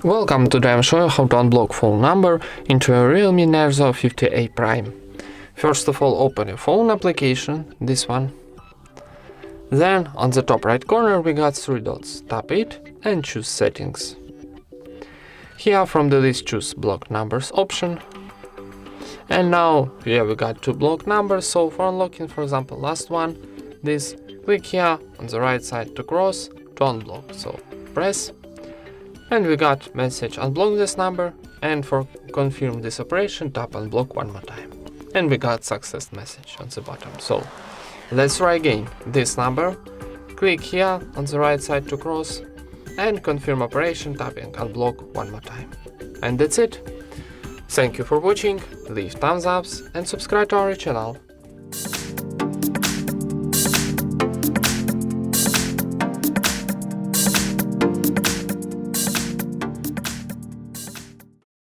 Welcome, today I'm showing how to unblock phone number into a Realme Nerzo 50A Prime. First of all, open your phone application, this one. Then on the top right corner we got 3 dots, tap it and choose settings. Here from the list choose block numbers option. And now here we got 2 block numbers, so for unlocking, for example, last one, this, click here on the right side to cross to unblock, so press. And we got message unblock this number, and for confirm this operation tap unblock one more time. And we got success message on the bottom. So let's try again. This number, click here on the right side to cross and confirm operation tapping unblock one more time. And that's it. Thank you for watching, leave thumbs ups and subscribe to our channel.